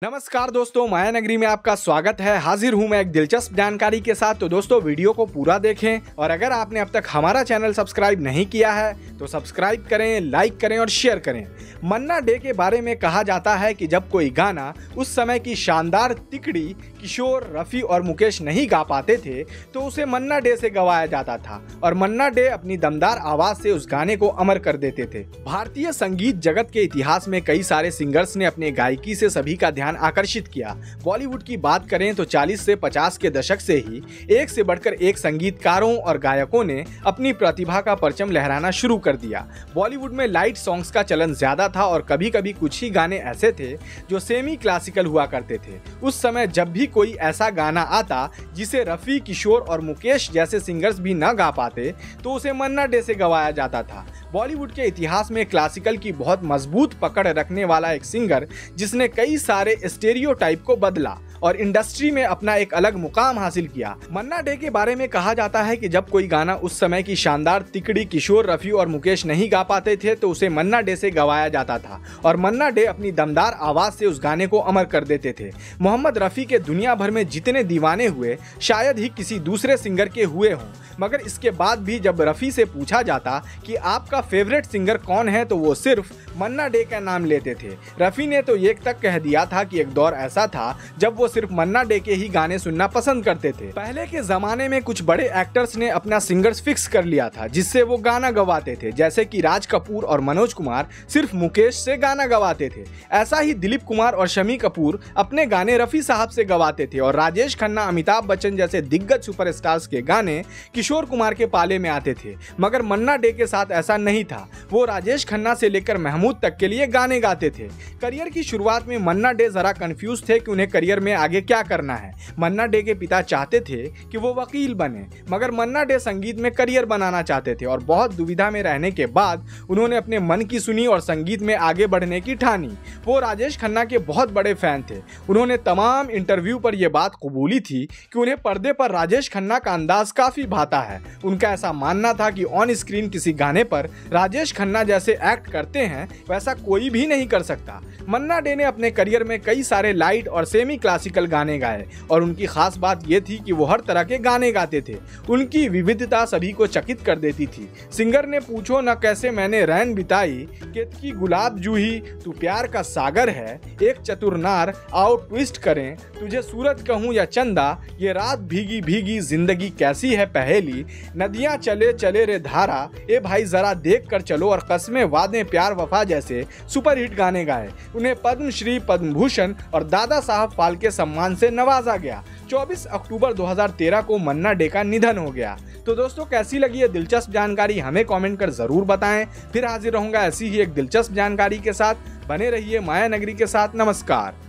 नमस्कार दोस्तों, माया नगरी में आपका स्वागत है। हाजिर हूं मैं एक दिलचस्प जानकारी के साथ। तो दोस्तों, वीडियो को पूरा देखें और अगर आपने अब तक हमारा चैनल सब्सक्राइब नहीं किया है तो सब्सक्राइब करें, लाइक करें और शेयर करें। मन्ना डे के बारे में कहा जाता है कि जब कोई गाना उस समय की शानदार तिकड़ी किशोर, रफ़ी और मुकेश नहीं गा पाते थे तो उसे मन्ना डे से गवाया जाता था और मन्ना डे अपनी दमदार आवाज़ से उस गाने को अमर कर देते थे। भारतीय संगीत जगत के इतिहास में कई सारे सिंगर्स ने अपने गायकी से सभी का ध्यान आकर्षित किया। बॉलीवुड की बात करें तो 40 से 50 के दशक से ही एक से बढ़कर एक संगीतकारों और गायकों ने अपनी प्रतिभा का परचम लहराना शुरू कर दिया। बॉलीवुड में लाइट सॉन्ग्स का चलन ज्यादा था और कभी कभी कुछ ही गाने ऐसे थे जो सेमी क्लासिकल हुआ करते थे। उस समय जब भी कोई ऐसा गाना आता जिसे रफ़ी, किशोर और मुकेश जैसे सिंगर्स भी न गा पाते तो उसे मन्ना डे से गवाया जाता था। बॉलीवुड के इतिहास में क्लासिकल की बहुत मजबूत पकड़ रखने वाला एक सिंगर जिसने कई सारे स्टेरियोटाइप को बदला और इंडस्ट्री में अपना एक अलग मुकाम हासिल किया। मन्ना डे के बारे में कहा जाता है कि जब कोई गाना उस समय की शानदार तिकड़ी किशोर, रफ़ी और मुकेश नहीं गा पाते थे तो उसे मन्ना डे से गवाया जाता था और मन्ना डे अपनी दमदार आवाज़ से उस गाने को अमर कर देते थे। मोहम्मद रफ़ी के दुनिया भर में जितने दीवाने हुए शायद ही किसी दूसरे सिंगर के हुए हों, मगर इसके बाद भी जब रफ़ी से पूछा जाता कि आपका फेवरेट सिंगर कौन है तो वो सिर्फ मन्ना डे का नाम लेते थे। रफ़ी ने तो ये तक कह दिया था कि एक दौर ऐसा था जब वो सिर्फ मन्ना डे के ही गाने सुनना पसंद करते थे। पहले के जमाने में कुछ बड़े एक्टर्स ने अपना सिंगर्स फिक्स कर लिया था जिससे वो गाना गवाते थे, जैसे कि राज कपूर और मनोज कुमार सिर्फ मुकेश से गाना गवाते थे। ऐसा ही दिलीप कुमार और शम्मी कपूर अपने गाने रफ़ी साहब से गवाते थे और राजेश खन्ना, अमिताभ बच्चन जैसे दिग्गज सुपरस्टार्स के गाने किशोर कुमार के पाले में आते थे। मगर मन्ना डे के साथ ऐसा नहीं था। वो राजेश खन्ना से लेकर महमूद तक के लिए गाने गाते थे। करियर की शुरुआत में मन्ना डे जरा कंफ्यूज थे कि उन्हें करियर में आगे क्या करना है। मन्ना डे के पिता चाहते थे कि वो वकील बने, मगर मन्ना डे संगीत में करियर बनाना चाहते थे और बहुत दुविधा में रहने के बाद उन्होंने अपने मन की सुनी और संगीत में आगे बढ़ने की ठानी। वो राजेश खन्ना के बहुत बड़े फैन थे। उन्होंने तमाम इंटरव्यू पर यह बात कबूली थी कि उन्हें पर्दे पर राजेश खन्ना का अंदाज काफी भाता है। उनका ऐसा मानना था कि ऑन स्क्रीन किसी गाने पर राजेश खन्ना जैसे एक्ट करते हैं वैसा कोई भी नहीं कर सकता। मन्ना डे ने अपने करियर में कई सारे लाइट और सेमी क्लासिकल गाने गाए और उनकी खास बात यह थी कि वो हर तरह के गाने गाते थे। उनकी विविधता सभी को चकित कर देती थी। सिंगर ने पूछो न कैसे मैंने रैन बिताई, केतकी गुलाब जूही तू प्यार का सागर है, एक चतुर नार आओ ट्विस्ट करें, तुझे सूरज कहूँ या चंदा, ये रात भीगी भीगी जिंदगी कैसी है पहेली, नदियां चले चले रे धारा, ए भाई जरा देख कर चलो और कस्में वादे प्यार वफा जैसे सुपरहिट गाने गाए। उन्हें पद्मश्री, पद्म भूषण और दादा साहब फाल्के सम्मान से नवाजा गया। 24 अक्टूबर 2013 को मन्ना डे का निधन हो गया। तो दोस्तों, कैसी लगी ये दिलचस्प जानकारी हमें कमेंट कर जरूर बताएं। फिर हाजिर रहूंगा ऐसी ही एक दिलचस्प जानकारी के साथ। बने रहिए माया नगरी के साथ। नमस्कार।